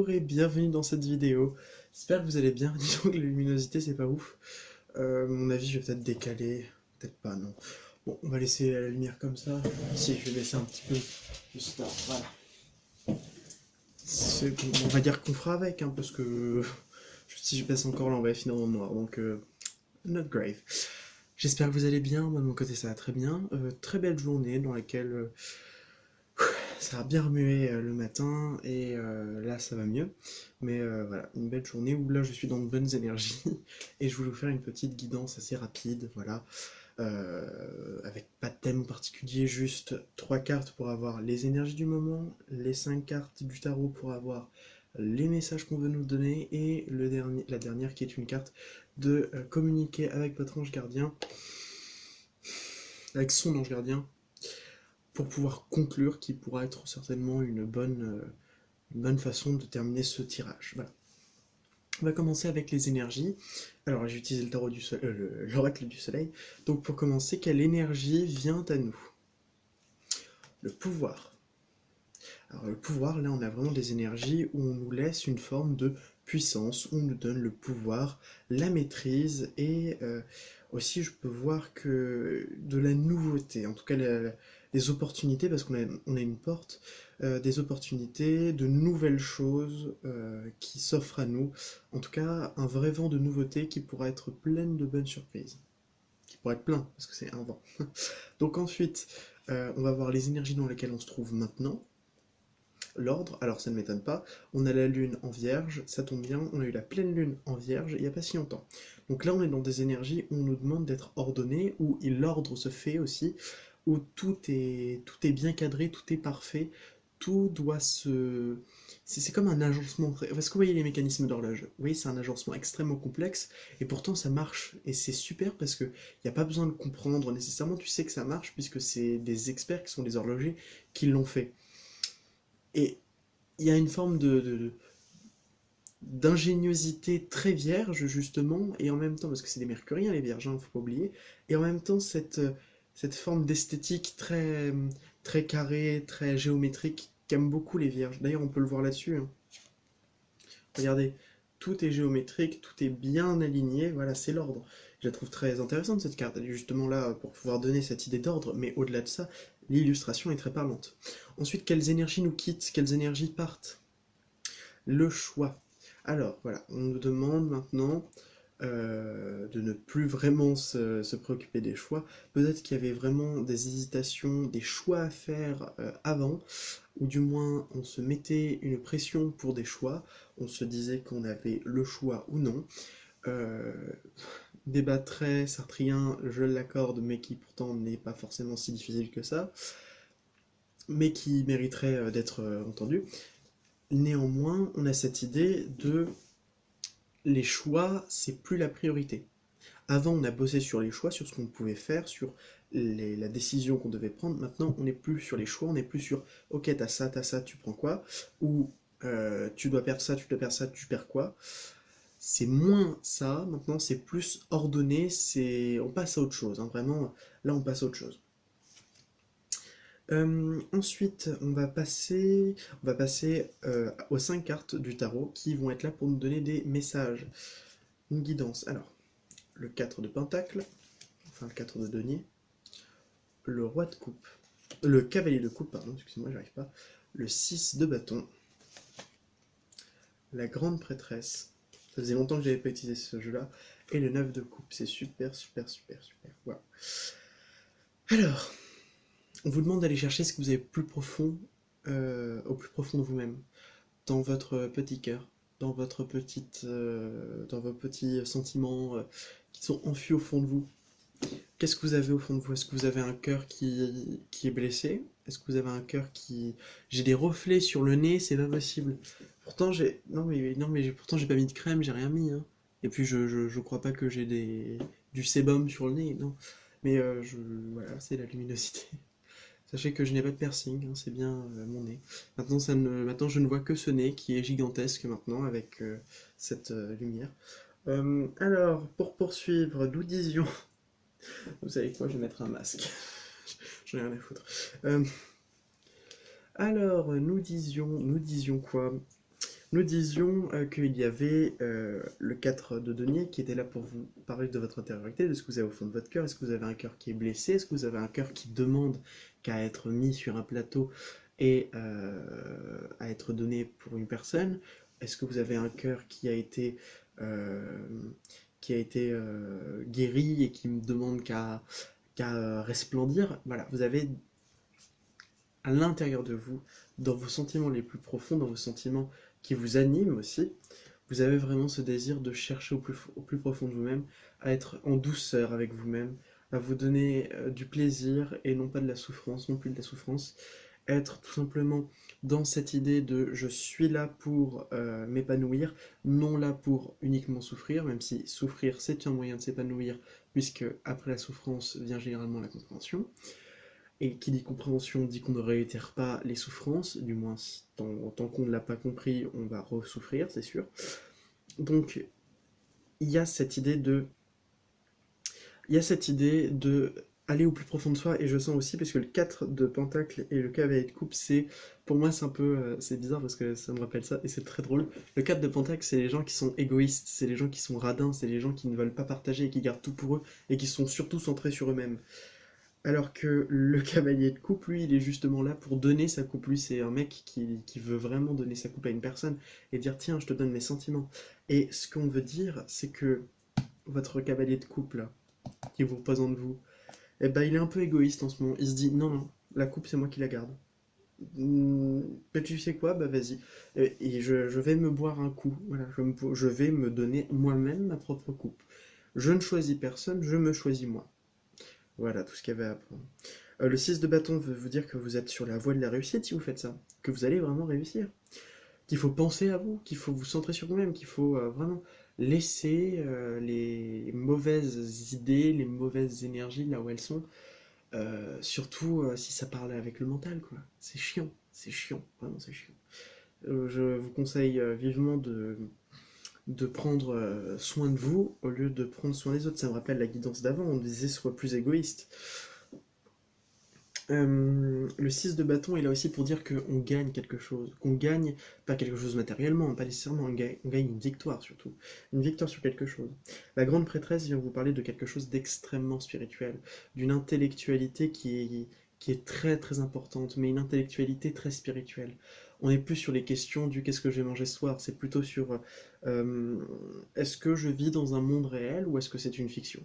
Bonjour et bienvenue dans cette vidéo. J'espère que vous allez bien. Disons que la luminosité c'est pas ouf. Mon avis je vais peut-être décaler. Peut-être pas, non. Bon, on va laisser la lumière comme ça. Si, je vais baisser un petit peu. Juste là, voilà. On va dire qu'on fera avec, hein, parce que si je baisse encore là on va finir dans le noir. Donc, not grave. J'espère que vous allez bien. Moi de mon côté ça va très bien. Très belle journée dans laquelle ça a bien remué le matin et là ça va mieux. Mais voilà, une belle journée où là je suis dans de bonnes énergies et je voulais vous faire une petite guidance assez rapide, voilà, avec pas de thème particulier, juste 3 cartes pour avoir les énergies du moment, les 5 cartes du tarot pour avoir les messages qu'on veut nous donner et la dernière qui est une carte de communiquer avec votre ange gardien, avec son ange gardien, pour pouvoir conclure, qui pourra être certainement une bonne façon de terminer ce tirage. Voilà. On va commencer avec les énergies. Alors, j'ai utilisé le tarot du soleil, l'oracle du soleil. Donc, pour commencer, quelle énergie vient à nous? Le pouvoir. Alors, le pouvoir, là, on a vraiment des énergies où on nous laisse une forme de puissance, où on nous donne le pouvoir, la maîtrise et aussi, je peux voir que de la nouveauté, en tout cas des opportunités, parce qu'on a une porte, des opportunités, de nouvelles choses qui s'offrent à nous. En tout cas, un vrai vent de nouveautés qui pourra être plein de bonnes surprises. Qui pourra être plein, parce que c'est un vent. Donc ensuite, on va voir les énergies dans lesquelles on se trouve maintenant. L'ordre, alors ça ne m'étonne pas, on a la lune en vierge, ça tombe bien, on a eu la pleine lune en vierge il n'y a pas si longtemps. Donc là on est dans des énergies où on nous demande d'être ordonné, où l'ordre se fait aussi, où tout est bien cadré, tout est parfait, tout doit se... C'est comme un agencement, parce que vous voyez les mécanismes d'horloge, oui c'est un agencement extrêmement complexe, et pourtant ça marche, et c'est super parce que il n'y a pas besoin de comprendre nécessairement, tu sais que ça marche, puisque c'est des experts qui sont des horlogers qui l'ont fait. Et il y a une forme d'ingéniosité très vierge, justement, et en même temps, parce que c'est des mercuriens, les vierges, hein, faut pas oublier, et en même temps, cette forme d'esthétique très carrée, très géométrique, qu'aiment beaucoup les vierges. D'ailleurs, on peut le voir là-dessus, hein. Regardez, tout est géométrique, tout est bien aligné, voilà, c'est l'ordre. Je la trouve très intéressante cette carte, elle est justement là pour pouvoir donner cette idée d'ordre, mais au-delà de ça, l'illustration est très parlante. Ensuite, quelles énergies nous quittent, quelles énergies partent? Le choix. Alors, voilà, on nous demande maintenant de ne plus vraiment se préoccuper des choix. Peut-être qu'il y avait vraiment des hésitations, des choix à faire avant, ou du moins on se mettait une pression pour des choix, on se disait qu'on avait le choix ou non. Euh, Débat très sartrien, je l'accorde, mais qui pourtant n'est pas forcément si difficile que ça, mais qui mériterait d'être entendu. Néanmoins, on a cette idée de les choix, c'est plus la priorité. Avant, on a bossé sur les choix, sur ce qu'on pouvait faire, sur la décision qu'on devait prendre. Maintenant, on n'est plus sur les choix, on n'est plus sur ok, t'as ça, tu prends quoi? Ou tu dois perdre ça, tu dois perdre ça, tu perds quoi? C'est moins ça, maintenant c'est plus ordonné, on passe à autre chose, hein, vraiment, là on passe à autre chose. Ensuite, on va passer aux 5 cartes du tarot qui vont être là pour nous donner des messages, une guidance. Alors, le 4 de Pentacle, enfin le 4 de Denier, le Roi de Coupe, le Cavalier de Coupe, pardon, excusez-moi, j'arrive pas, le 6 de Bâton, la Grande Prêtresse, ça faisait longtemps que j'avais pas utilisé ce jeu-là, et le 9 de Coupe, c'est super, super, super, super, voilà. Alors, on vous demande d'aller chercher ce que vous avez plus profond, au plus profond de vous-même, dans votre petit cœur, dans vos petits sentiments qui sont enfuis au fond de vous. Qu'est-ce que vous avez au fond de vous? Est-ce que vous avez un cœur qui est blessé? Est-ce que vous avez un cœur qui... J'ai des reflets sur le nez, c'est pas possible. Pourtant j'ai... Non mais pourtant j'ai pas mis de crème, j'ai rien mis, hein. Et puis je crois pas que j'ai du sébum sur le nez, non. Mais voilà, c'est la luminosité. Sachez que je n'ai pas de piercing, hein, c'est bien mon nez. Maintenant, je ne vois que ce nez qui est gigantesque maintenant avec cette lumière. Alors, pour poursuivre, nous disions... Vous savez quoi, je vais mettre un masque. J'en ai rien à foutre. Alors, nous disions quoi? Nous disions qu'il y avait le 4 de denier qui était là pour vous parler de votre intériorité, de ce que vous avez au fond de votre cœur. Est-ce que vous avez un cœur qui est blessé? Est-ce que vous avez un cœur qui demande qu'à être mis sur un plateau et à être donné pour une personne? Est-ce que vous avez un cœur euh, qui a été guéri et qui ne demande qu'à resplendir? Voilà, vous avez à l'intérieur de vous, dans vos sentiments les plus profonds, dans vos sentiments qui vous animent aussi, vous avez vraiment ce désir de chercher au plus profond de vous-même, à être en douceur avec vous-même, à vous donner du plaisir et non pas de la souffrance, non plus de la souffrance, être tout simplement dans cette idée de je suis là pour m'épanouir, non là pour uniquement souffrir, même si souffrir c'est un moyen de s'épanouir, puisque après la souffrance vient généralement la compréhension. Et qui dit compréhension dit qu'on ne réitère pas les souffrances, du moins tant qu'on ne l'a pas compris, on va ressouffrir, c'est sûr. Donc il y a cette idée de, il y a cette idée de aller au plus profond de soi, et je sens aussi, parce que le 4 de Pentacle et le cavalier de coupe, c'est, pour moi c'est un peu, c'est bizarre parce que ça me rappelle ça, et c'est très drôle. Le 4 de Pentacle, c'est les gens qui sont égoïstes, c'est les gens qui sont radins, c'est les gens qui ne veulent pas partager et qui gardent tout pour eux, et qui sont surtout centrés sur eux-mêmes. Alors que le cavalier de coupe, lui, il est justement là pour donner sa coupe. Lui, c'est un mec qui veut vraiment donner sa coupe à une personne et dire tiens, je te donne mes sentiments. Et ce qu'on veut dire, c'est que votre cavalier de coupe, là, qui vous représente vous, eh ben, il est un peu égoïste en ce moment. Il se dit non, non, la coupe, c'est moi qui la garde. Mais tu sais quoi, bah vas-y. Et je vais me boire un coup. Voilà, je vais me donner moi-même ma propre coupe. Je ne choisis personne, je me choisis moi. Voilà tout ce qu'il y avait à apprendre. Le 6 de bâton veut vous dire que vous êtes sur la voie de la réussite si vous faites ça, que vous allez vraiment réussir, qu'il faut penser à vous, qu'il faut vous centrer sur vous-même, qu'il faut vraiment laisser les mauvaises idées, les mauvaises énergies là où elles sont, surtout si ça parle avec le mental, quoi. C'est chiant, vraiment c'est chiant. Je vous conseille vivement de prendre soin de vous au lieu de prendre soin des autres. Ça me rappelle la guidance d'avant, on disait sois plus égoïste. Le 6 de bâton est là aussi pour dire qu'on gagne quelque chose, qu'on gagne pas quelque chose matériellement, pas nécessairement, on gagne une victoire surtout, une victoire sur quelque chose. La grande prêtresse vient vous parler de quelque chose d'extrêmement spirituel, d'une intellectualité qui est très très importante, mais une intellectualité très spirituelle. On n'est plus sur les questions du qu'est-ce que je vais manger ce soir, c'est plutôt sur est-ce que je vis dans un monde réel ou est-ce que c'est une fiction,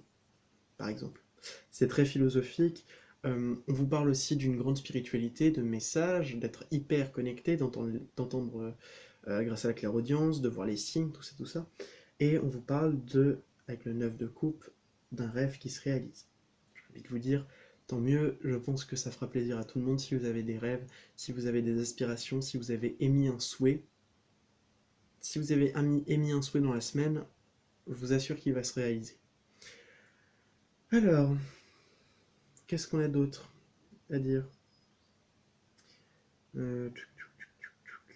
par exemple. C'est très philosophique. On vous parle aussi d'une grande spiritualité, de messages, d'être hyper connecté, d'entendre grâce à la clairaudience, de voir les signes, tout ça, tout ça. Et on vous parle de, avec le 9 de coupe, d'un rêve qui se réalise. J'ai envie de vous dire, tant mieux, je pense que ça fera plaisir à tout le monde si vous avez des rêves, si vous avez des aspirations, si vous avez émis un souhait. Si vous avez émis un souhait dans la semaine, je vous assure qu'il va se réaliser. Alors, qu'est-ce qu'on a d'autre à dire? Euh,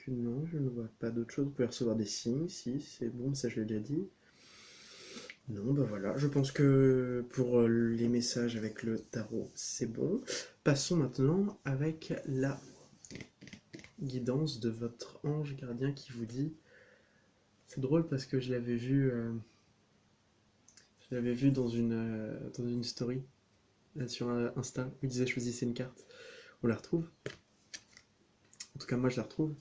non, je ne vois pas d'autre chose. Vous pouvez recevoir des signes, si, c'est bon, ça je l'ai déjà dit. Non, bah voilà, je pense que pour les messages avec le tarot, c'est bon. Passons maintenant avec la guidance de votre ange gardien qui vous dit... C'est drôle parce que je l'avais vu dans une story sur Insta où il disait choisissez une carte. On la retrouve. En tout cas, moi je la retrouve.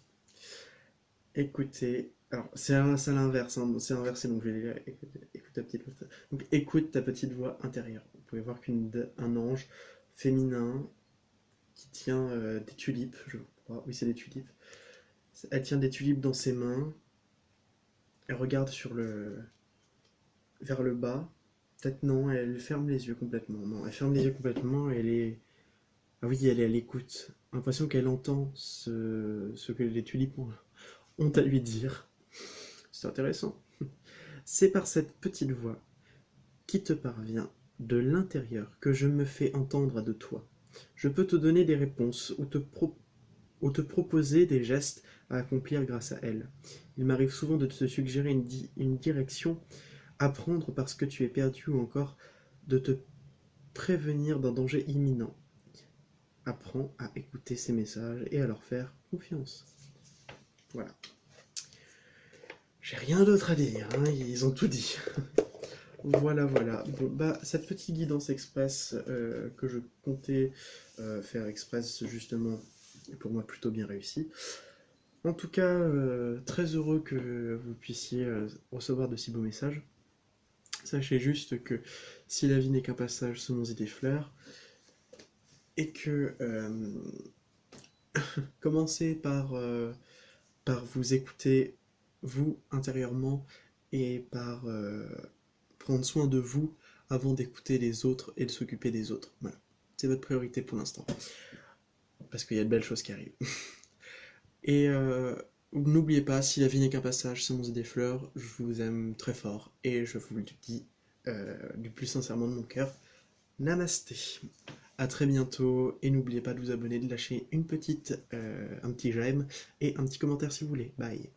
Écoutez, alors c'est à l'inverse, hein, c'est inversé, donc je vais lire. Écoute ta petite voix. Donc écoute ta petite voix intérieure. Vous pouvez voir qu'un ange féminin qui tient des tulipes, je crois, oui c'est des tulipes. Elle tient des tulipes dans ses mains. Elle regarde vers le bas. Peut-être non, elle ferme les yeux complètement. Non, elle ferme les yeux complètement. Elle est, ah oui, elle est à l'écoute. L'impression qu'elle entend ce que les tulipes ont à lui dire. C'est intéressant. C'est par cette petite voix qui te parvient de l'intérieur que je me fais entendre de toi. Je peux te donner des réponses ou te proposer des gestes à accomplir grâce à elle. Il m'arrive souvent de te suggérer une direction à prendre parce que tu es perdu ou encore de te prévenir d'un danger imminent. Apprends à écouter ces messages et à leur faire confiance. Voilà. J'ai rien d'autre à dire, hein, ils ont tout dit. Voilà, voilà. Bon, bah, cette petite guidance express que je comptais faire express, justement, est pour moi plutôt bien réussi. En tout cas, très heureux que vous puissiez recevoir de si beaux messages. Sachez juste que si la vie n'est qu'un passage, semons-y des fleurs, et que commencez par vous écouter, vous, intérieurement, et par prendre soin de vous avant d'écouter les autres et de s'occuper des autres. Voilà. C'est votre priorité pour l'instant. Parce qu'il y a de belles choses qui arrivent. Et n'oubliez pas, si la vie n'est qu'un passage, semons-y des fleurs, je vous aime très fort et je vous le dis du plus sincèrement de mon cœur. Namasté. À très bientôt et n'oubliez pas de vous abonner, de lâcher un petit j'aime et un petit commentaire si vous voulez. Bye.